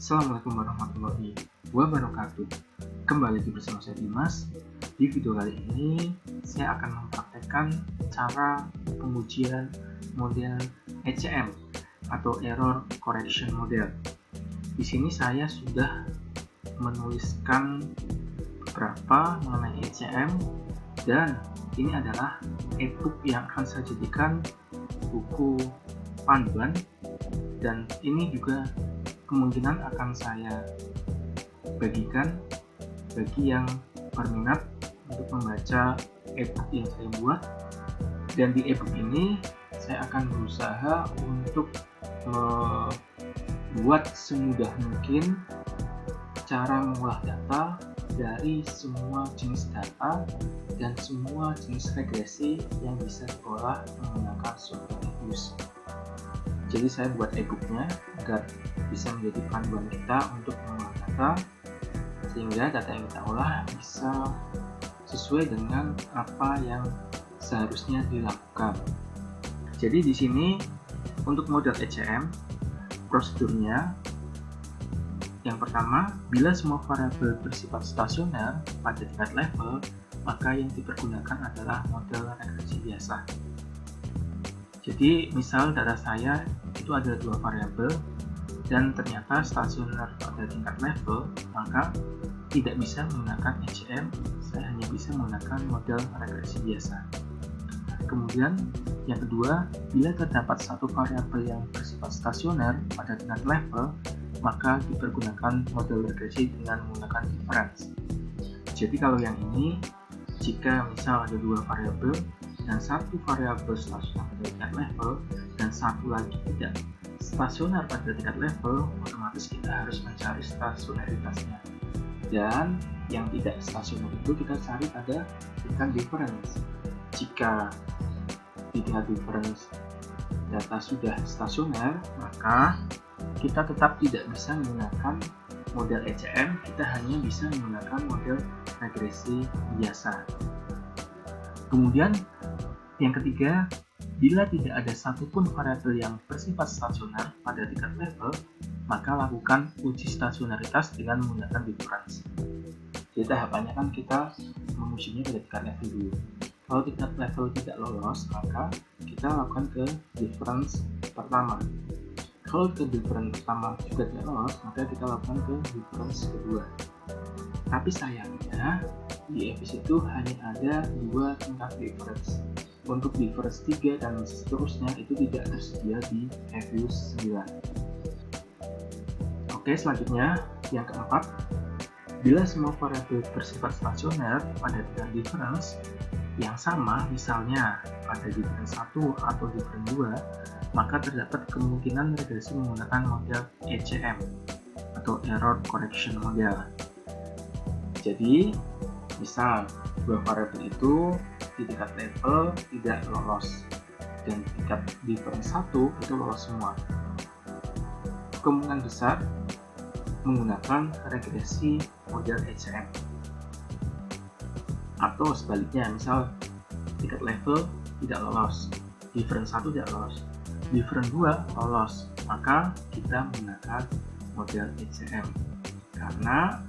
Assalamualaikum warahmatullahi wabarakatuh. Kembali lagi bersama saya Dimas. Di video kali ini saya akan mempraktekkan cara pengujian model ECM atau Error Correction Model. Di sini saya sudah menuliskan beberapa mengenai ECM, dan ini adalah e-book yang akan saya jadikan buku panduan, dan ini juga kemungkinan akan saya bagikan bagi yang berminat untuk membaca e-book yang saya buat. Dan di e-book ini saya akan berusaha untuk membuat semudah mungkin cara mengolah data dari semua jenis data dan semua jenis regresi yang bisa diolah menggunakan software Reviews. Jadi saya buat e-booknya agar bisa menjadi panduan kita untuk mengolah data, sehingga data yang kita olah bisa sesuai dengan apa yang seharusnya dilakukan. Jadi di sini untuk model ECM, prosedurnya yang pertama, bila semua variabel bersifat stasioner pada tingkat level, maka yang dipergunakan adalah model regresi biasa. Jadi misal data saya itu ada 2 variabel dan ternyata stasioner pada tingkat level, maka tidak bisa menggunakan ECM, saya hanya bisa menggunakan model regresi biasa. Kemudian yang kedua, bila terdapat satu variabel yang bersifat stasioner pada tingkat level, maka dipergunakan model regresi dengan menggunakan difference. Jadi kalau yang ini, jika misal ada 2 variabel dan satu variabel stasioner pada tingkat level dan satu lagi tidak stasioner pada tingkat level, otomatis kita harus mencari stasionaritasnya. Dan yang tidak stasioner itu kita cari pada tingkat difference. Jika di tingkat difference data sudah stasioner, maka kita tetap tidak bisa menggunakan model ECM, kita hanya bisa menggunakan model regresi biasa. Kemudian yang ketiga, bila tidak ada satupun variabel yang bersifat stasioner pada tingkat level, maka lakukan uji stasionaritas dengan menggunakan difference. Jadi tahapannya kan kita mengujinya pada tingkat level dulu. Kalau tingkat level tidak lolos, maka kita lakukan ke difference pertama. Kalau ke difference pertama juga tidak lolos, maka kita lakukan ke difference kedua. Tapi sayangnya di Reviews itu hanya ada 2 tingkat difference. Untuk difference 3 dan seterusnya itu tidak tersedia di Reviews 9. Oke, selanjutnya yang keempat, bila semua variabel bersifat stasioner pada tingkat difference yang sama, misalnya pada difference 1 atau difference 2, maka terdapat kemungkinan regresi menggunakan model ECM atau Error Correction Model. Jadi, misal 2 variabel itu di tingkat level tidak lolos dan tingkat difference 1 itu lolos semua. Kemungkinan besar menggunakan regresi model ECM. Atau sebaliknya, misal tingkat level tidak lolos, difference 1 tidak lolos, difference 2 lolos, maka kita menggunakan model ECM. Karena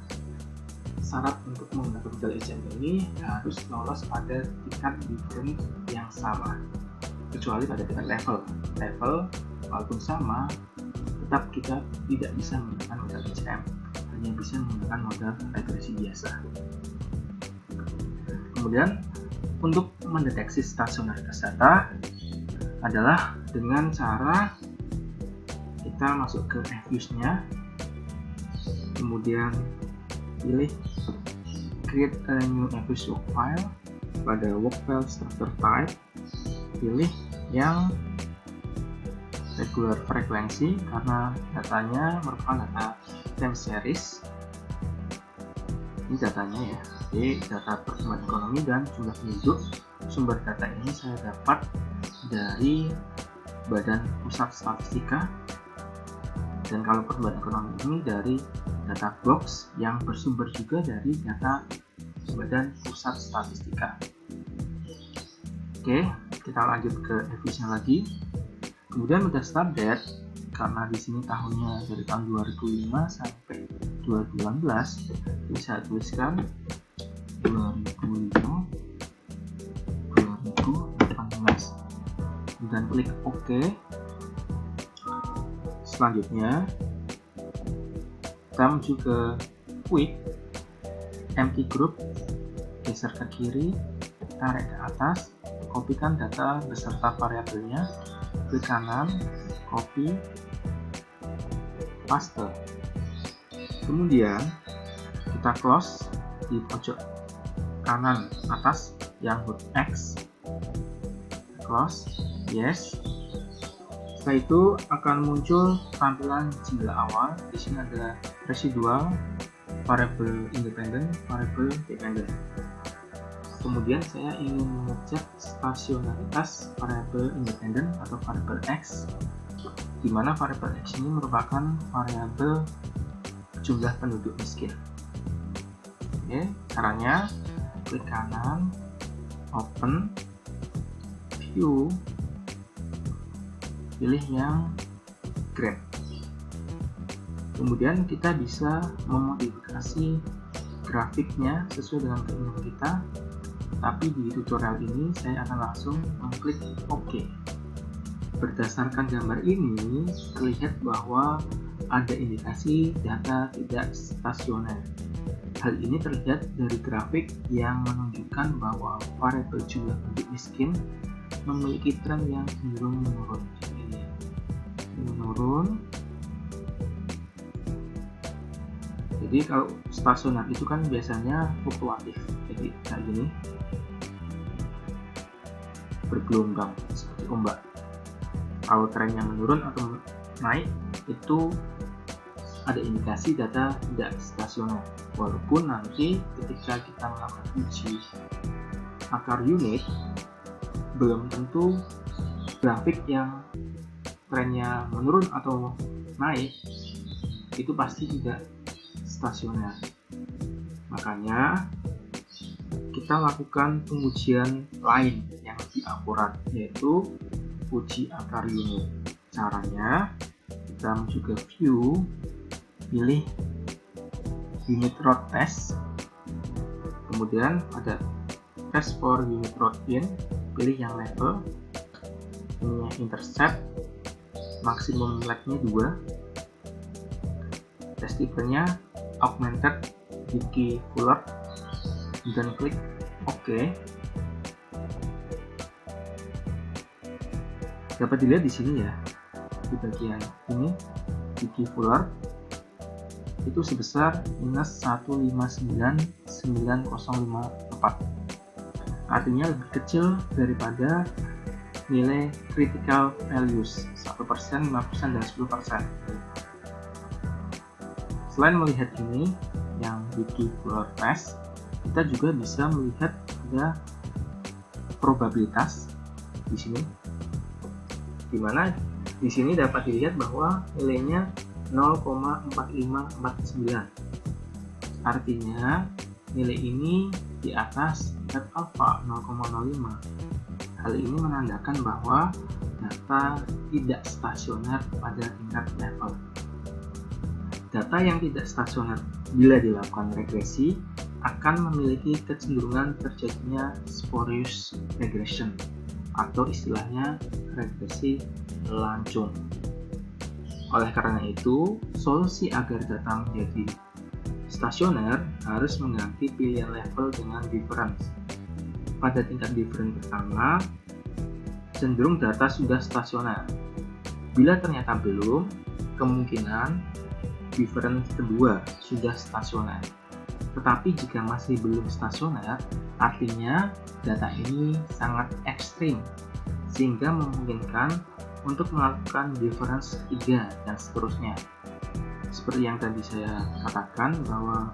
syarat untuk menggunakan model ECM ini harus lolos pada tingkat difference yang sama, kecuali pada tingkat level walaupun sama, tetap kita tidak bisa menggunakan model ECM, hanya bisa menggunakan model regresi biasa. Kemudian untuk mendeteksi stasionaritas data adalah dengan cara kita masuk ke Reviews-nya, kemudian pilih create a new Reviews work file, pada work file structure type pilih yang regular frequency karena datanya merupakan data time series. Ini datanya ya, jadi data pertumbuhan ekonomi dan jumlah penduduk. Sumber data ini saya dapat dari Badan Pusat Statistika, dan kalau pertumbuhan ekonomi ini dari data box yang bersumber juga dari data Badan Pusat Statistika. Oke, kita lanjut ke Reviews-nya lagi. Kemudian udah start date, karena di sini tahunnya dari tahun 2005 sampai 2018, jadi saya tuliskan 2005 2018 dan klik OK. Selanjutnya kita menuju ke quick empty group, geser ke kiri, tarik ke atas, kopikan data beserta variabelnya, klik kanan, copy, paste. Kemudian kita close di pojok kanan atas yang huruf X, close, yes. Setelah itu akan muncul tampilan jingga awal. Di sini ada residual, variable independent, variable dependent. Kemudian saya ingin mengecek stasionaritas variable independent atau variable X, di mana variable X ini merupakan variabel jumlah penduduk miskin. Oke, caranya klik kanan, open, view, pilih yang grep. Kemudian kita bisa memodifikasi grafiknya sesuai dengan keinginan kita, tapi di tutorial ini saya akan langsung mengklik OK. Berdasarkan gambar ini terlihat bahwa ada indikasi data tidak stasioner. Hal ini terlihat dari grafik yang menunjukkan bahwa variabel jumlah penduduk miskin memiliki tren yang cenderung menurun. Jadi kalau stasioner itu kan biasanya fluktuatif, jadi kayak gini, bergelombang seperti ombak. Kalau trennya menurun atau naik, itu ada indikasi data tidak stasioner. Walaupun nanti ketika kita melakukan uji akar unit, belum tentu grafik yang trennya menurun atau naik itu pasti tidak stasioner. Makanya kita lakukan pengujian lain yang lebih akurat, yaitu uji akar unit. Caranya kita menuju ke view, pilih unit root test, kemudian ada test for unit root in, pilih yang level, ini intercept, maksimum lagnya 2, test type-nya augmented Wiki-Fuller, dan klik OK. Dapat dilihat di sini ya, di bagian ini Wiki-Fuller itu sebesar minus 1599054, artinya lebih kecil daripada nilai critical values 1%, 5%, dan 10%. Selain melihat ini yang Wiki-Fuller test, kita juga bisa melihat ada probabilitas di sini, dimana di sini dapat dilihat bahwa nilainya 0,4549. Artinya nilai ini di atas tingkat alfa 0,05. Hal ini menandakan bahwa data tidak stasioner pada tingkat level. Data yang tidak stasioner bila dilakukan regresi akan memiliki kecenderungan terjadinya spurious regression atau istilahnya regresi lancung. Oleh karena itu, solusi agar data menjadi stasioner harus mengganti pilihan level dengan difference. Pada tingkat difference pertama, cenderung data sudah stasioner. Bila ternyata belum, kemungkinan difference kedua sudah stasioner. Tetapi jika masih belum stasioner, artinya data ini sangat ekstrim, sehingga memungkinkan untuk melakukan difference ketiga dan seterusnya. Seperti yang tadi saya katakan bahwa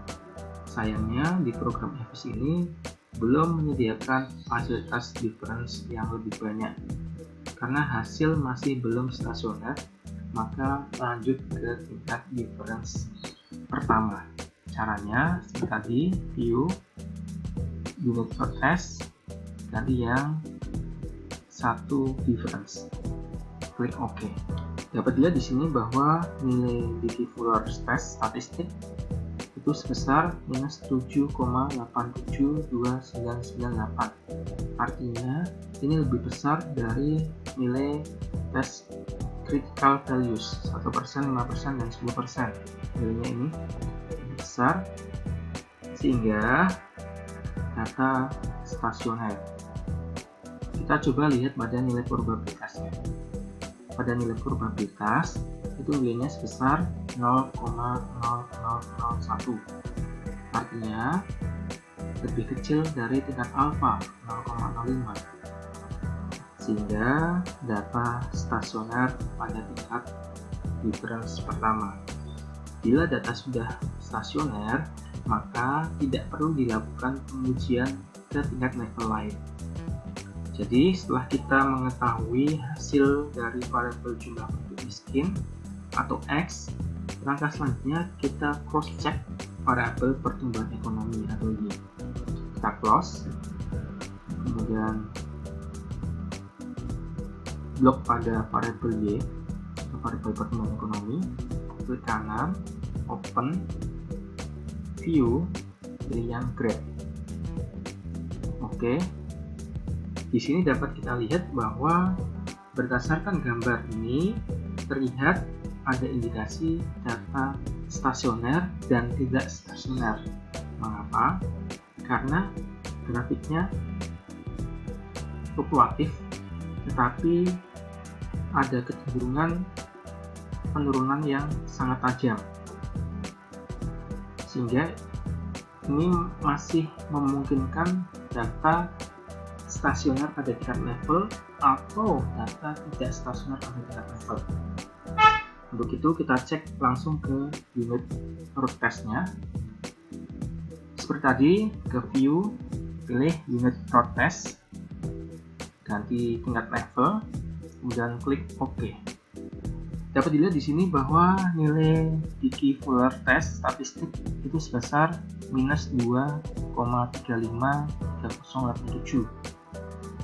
sayangnya di program EVIS ini belum menyediakan fasilitas difference yang lebih banyak. Karena hasil masih belum stasioner, maka lanjut ke tingkat difference pertama. Caranya seperti tadi, view, unit root test, ganti yang satu difference. Klik OK. Dapat dilihat di sini bahwa nilai Dickey Fuller test statistik itu sebesar minus 7,872998. Artinya ini lebih besar dari nilai tes critical values 1%, 5%, dan 10%. Nilainya ini lebih besar sehingga data stasioner. Kita coba lihat pada nilai probabilitasnya. Pada nilai probabilitas itu nilainya sebesar 0,0001. Artinya lebih kecil dari tingkat alfa 0,05. Sehingga data stasioner pada tingkat difference pertama. Bila data sudah stasioner, maka tidak perlu dilakukan pengujian ke tingkat level lain. Jadi setelah kita mengetahui hasil dari variabel jumlah penduduk miskin atau X, langkah selanjutnya kita cross check variabel pertumbuhan ekonomi atau Y. Kita close, kemudian blok pada variabel Y atau variabel pertumbuhan ekonomi, klik kanan, open, view, pilih yang grade. Oke. Di sini dapat kita lihat bahwa berdasarkan gambar ini terlihat ada indikasi data stasioner dan tidak stasioner. Mengapa? Karena grafiknya fluktuatif, tetapi ada kecenderungan penurunan yang sangat tajam. Sehingga ini masih memungkinkan data stasioner pada tingkat level atau data tidak stasioner pada tingkat level. Untuk itu kita cek langsung ke unit root testnya. Seperti tadi, ke view, pilih unit root test, ganti tingkat level, kemudian klik OK. Dapat dilihat di sini bahwa nilai Dickey Fuller test statistik itu sebesar minus 2,353087.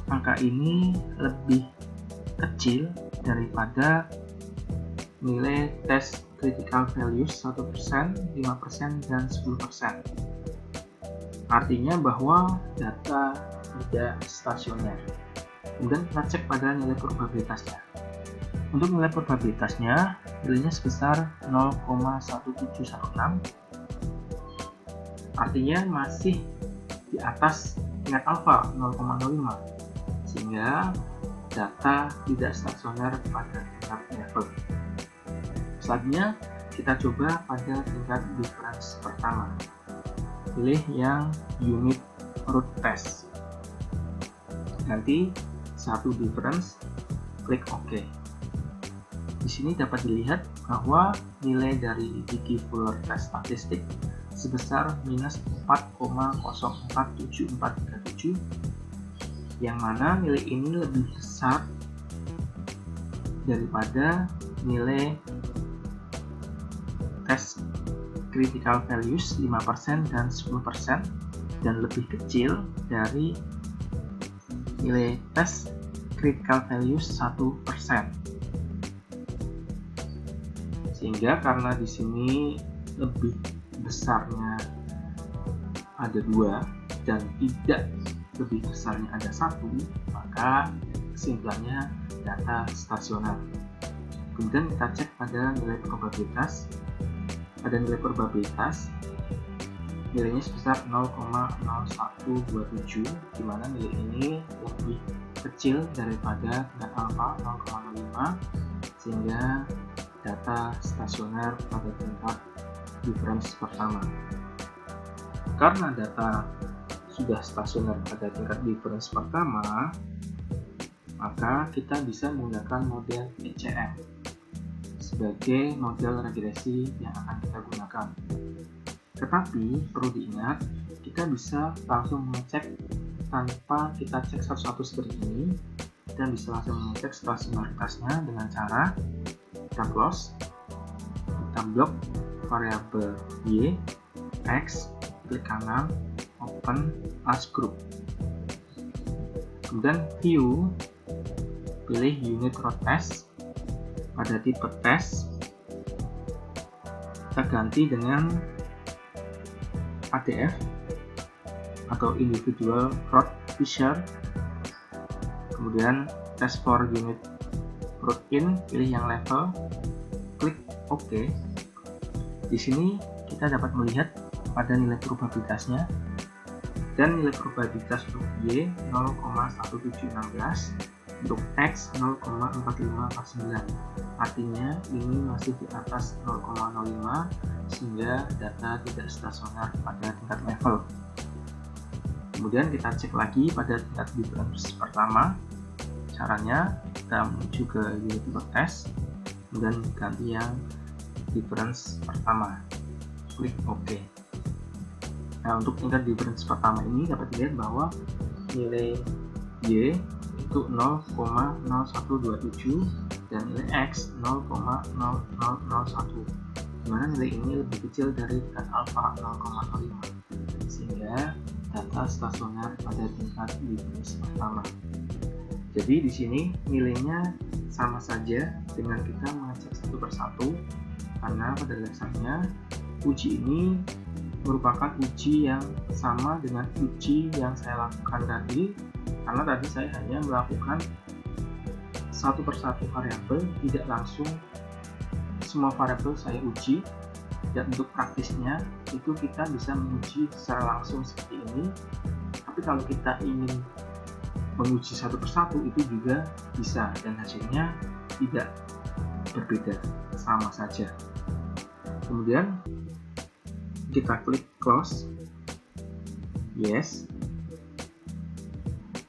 Angka ini lebih kecil daripada nilai tes critical values 1%, 5%, dan 10%. Artinya bahwa data tidak stasioner. Kemudian kita cek pada nilai probabilitasnya. Untuk nilai probabilitasnya, nilainya sebesar 0,1716. Artinya masih di atas tingkat alfa 0,05. Sehingga data tidak stasioner pada tingkat level. Selanjutnya kita coba pada tingkat difference pertama. Pilih yang unit root test. Ganti satu difference, klik OK. Di sini dapat dilihat bahwa nilai dari Dickey Fuller test statistik sebesar minus 4,047437, yang mana nilai ini lebih besar daripada nilai tes critical values 5% dan 10%, dan lebih kecil dari nilai tes critical values 1%. Sehingga karena di sini lebih besarnya ada 2 dan tidak lebih besarnya ada 1, maka kesimpulannya data stasioner. Kemudian kita cek pada nilai probabilitas. Pada nilai probabilitas, nilainya sebesar 0,0127, di mana nilai ini lebih kecil daripada tingkat alfa 0,05, sehingga data stasioner pada tingkat difference pertama. Karena data sudah stasioner pada tingkat difference pertama, maka kita bisa menggunakan model ECM sebagai model regresi yang akan kita gunakan. Tetapi perlu diingat, kita bisa langsung mengecek tanpa kita cek satu-satu seperti ini, dan bisa langsung mengecek stasionaritasnya dengan cara kita close, kita blok variabel Y, X, klik kanan, open as group. Kemudian view, pilih unit root test, pada tipe test kita ganti dengan ADF atau individual root feature, kemudian test for unit protein, pilih yang level, klik OK. Di sini kita dapat melihat pada nilai probabilitasnya, dan nilai probabilitas untuk Y 0,1716, untuk X 0,4549. Artinya ini masih di atas 0,05 sehingga data tidak stasioner pada tingkat level. Kemudian kita cek lagi pada tingkat difference pertama. Caranya kita menuju ke unit type test, kemudian ganti yang difference pertama, klik OK. Nah, untuk tingkat difference pertama ini dapat dilihat bahwa nilai Y itu 0,0127 dan nilai X 0,0001, dimana nilai ini lebih kecil dari tingkat alpha 0,05, sehingga data stasioner pada tingkat difference pertama. Jadi di sini nilainya sama saja dengan kita mengecek satu persatu, karena pada dasarnya uji ini merupakan uji yang sama dengan uji yang saya lakukan tadi, karena tadi saya hanya melakukan satu persatu variabel, tidak langsung semua variabel saya uji. Dan untuk praktisnya itu kita bisa menguji secara langsung seperti ini, tapi kalau kita ingin menguji satu persatu itu juga bisa, dan hasilnya tidak berbeda, sama saja. Kemudian kita klik close, yes.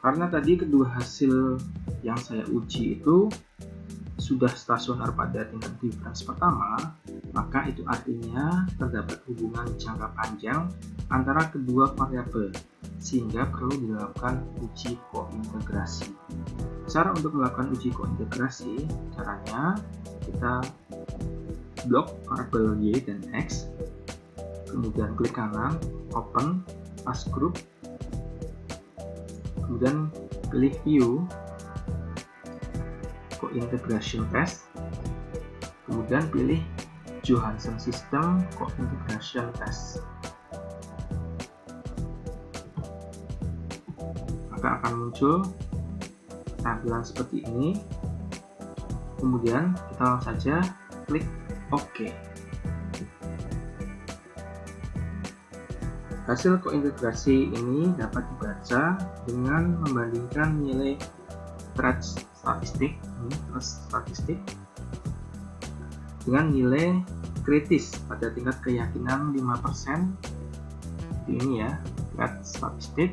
Karena tadi kedua hasil yang saya uji itu sudah stasioner pada tingkat difference pertama, maka itu artinya terdapat hubungan jangka panjang antara kedua variabel, sehingga perlu dilakukan uji kointegrasi. Cara untuk melakukan uji kointegrasi, caranya kita blok variabel Y dan X, kemudian klik kanan, open task group, kemudian pilih view co-integration test, kemudian pilih Johansson System Co-integration Test. Maka akan muncul tampilan seperti ini. Kemudian kita langsung saja klik OK. Hasil kointegrasi ini dapat dibaca dengan membandingkan nilai thresh statistik dengan nilai kritis pada tingkat keyakinan 5%. Ini ya, thresh statistik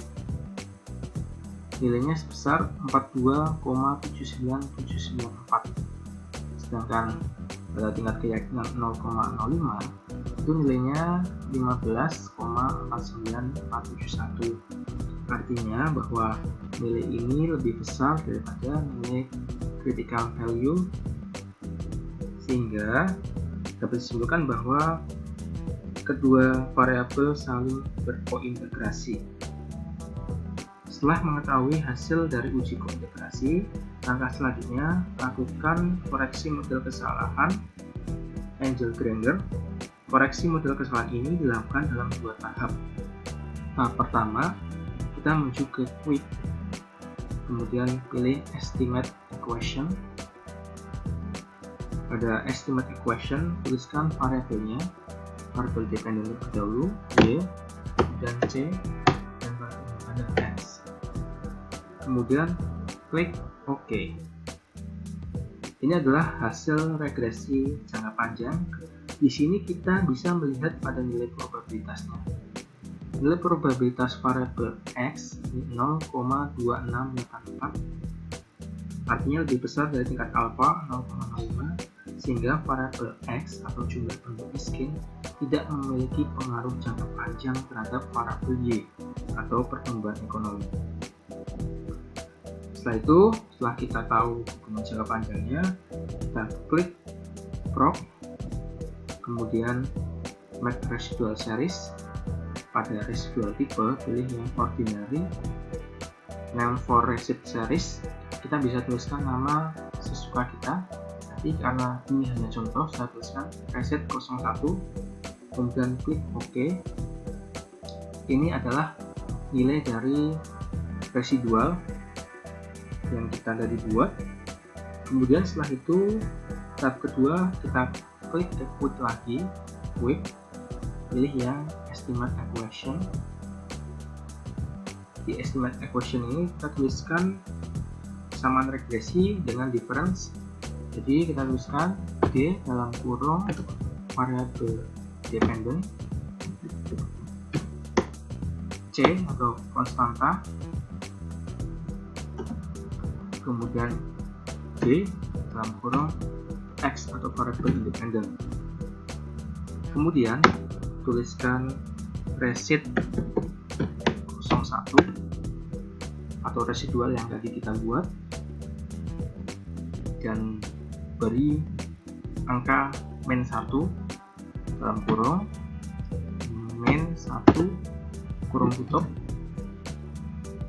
nilainya sebesar 42,79794, sedangkan pada tingkat keyakinan 0,05 itu nilainya 15,49471. Artinya bahwa nilai ini lebih besar daripada nilai critical value, sehingga dapat disimpulkan bahwa kedua variabel saling berkointegrasi. Setelah mengetahui hasil dari uji kointegrasi, langkah selanjutnya lakukan koreksi model kesalahan Engel-Granger. Koreksi model kesalahan ini dilakukan dalam dua tahap. Tahap pertama, kita menuju ke quick, kemudian pilih estimate equation. Pada estimate equation, tuliskan variabelnya, variabel dependen terlebih dahulu, Y, dan C, dan variabel independen X. Kemudian klik OK. Ini adalah hasil regresi jangka panjang. Di sini kita bisa melihat pada nilai probabilitasnya. Nilai probabilitas variabel X 0,2684, artinya lebih besar dari tingkat alpha 0,05, sehingga variabel X atau jumlah penduduk miskin tidak memiliki pengaruh jangka panjang terhadap variabel Y atau pertumbuhan ekonomi. Setelah itu, setelah kita tahu hubungan jangka panjangnya, kita klik prop, kemudian make residual series. Pada residual tipe, pilih yang ordinary. Name for receipt series, kita bisa tuliskan nama sesuka kita. Tapi karena ini hanya contoh, saya tuliskan reset 01, kemudian klik OK. Ini adalah nilai dari residual yang kita tadi buat. Kemudian setelah itu tahap kedua, kita klik quick lagi, quick, pilih yang estimate equation. Di estimate equation ini kita tuliskan kesamaan regresi dengan difference. Jadi kita tuliskan D dalam kurung variable dependent, C atau konstanta, kemudian D dalam kurung X atau variable independent. Kemudian tuliskan resid 01 atau residual yang tadi kita buat dan beri angka min 1 dalam kurung min 1 kurung tutup,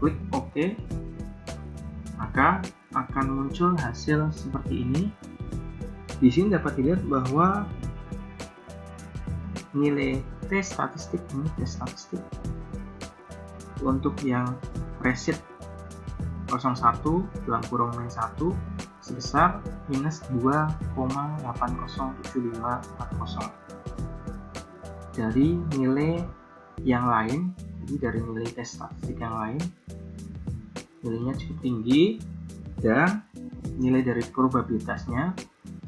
klik OK, maka akan muncul hasil seperti ini. Di sini dapat dilihat bahwa nilai T statistik untuk yang resid 01 dalam kurung min 1 sebesar minus 2,807540. Dari nilai yang lain, jadi dari nilai tes statistik yang lain, nilainya cukup tinggi dan nilai dari probabilitasnya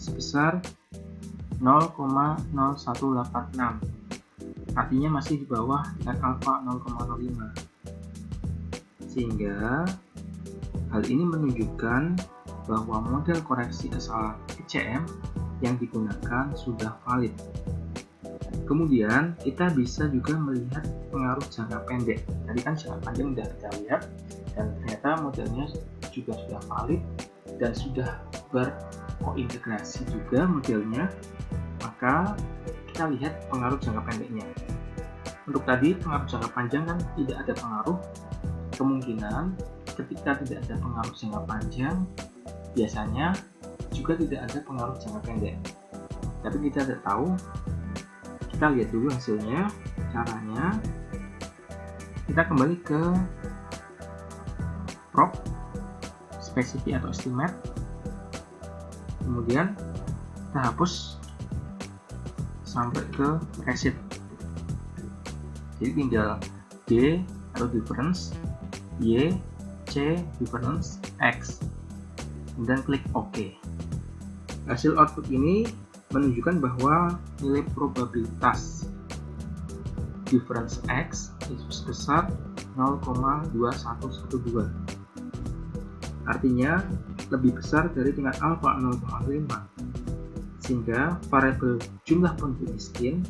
sebesar 0,0186. Artinya masih di bawah tingkat alfa 0,05. Sehingga hal ini menunjukkan bahwa model koreksi kesalahan ECM yang digunakan sudah valid. Kemudian kita bisa juga melihat pengaruh jangka pendek. Tadi kan jangka panjang sudah kita lihat dan ternyata modelnya juga sudah valid dan sudah berkointegrasi juga modelnya. Maka kita lihat pengaruh jangka pendeknya. Untuk tadi pengaruh jangka panjang kan tidak ada pengaruh. Kemungkinan ketika tidak ada pengaruh jangka panjang, biasanya juga tidak ada pengaruh jangka pendek. Tapi kita tidak tahu. Kita lihat dulu hasilnya. Caranya, kita kembali ke prop, spesifik atau estimate. Kemudian kita hapus sampai ke resid. Jadi tinggal D atau difference, Y, C difference, X, dan klik OK. Hasil output ini menunjukkan bahwa nilai probabilitas difference X itu sebesar 0,2112. Artinya lebih besar dari tingkat alfa 0,5, sehingga variabel jumlah penduduk miskin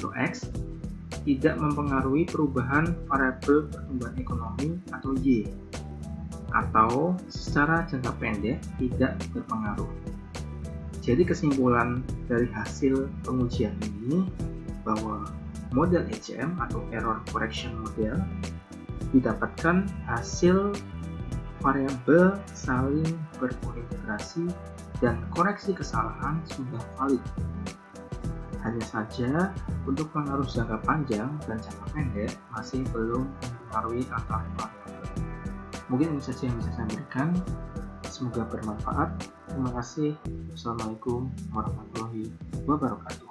atau X tidak mempengaruhi perubahan variabel pertumbuhan ekonomi atau Y, atau secara jangka pendek tidak berpengaruh. Jadi kesimpulan dari hasil pengujian ini bahwa model ECM atau Error Correction Model didapatkan hasil variabel saling berkointegrasi dan koreksi kesalahan sudah valid. Hanya saja untuk pengaruh jangka panjang dan jangka pendek masih belum mempengaruhi antar variabel. Mungkin ini saja yang bisa saya berikan. Semoga bermanfaat. Terima kasih. Wassalamualaikum warahmatullahi wabarakatuh.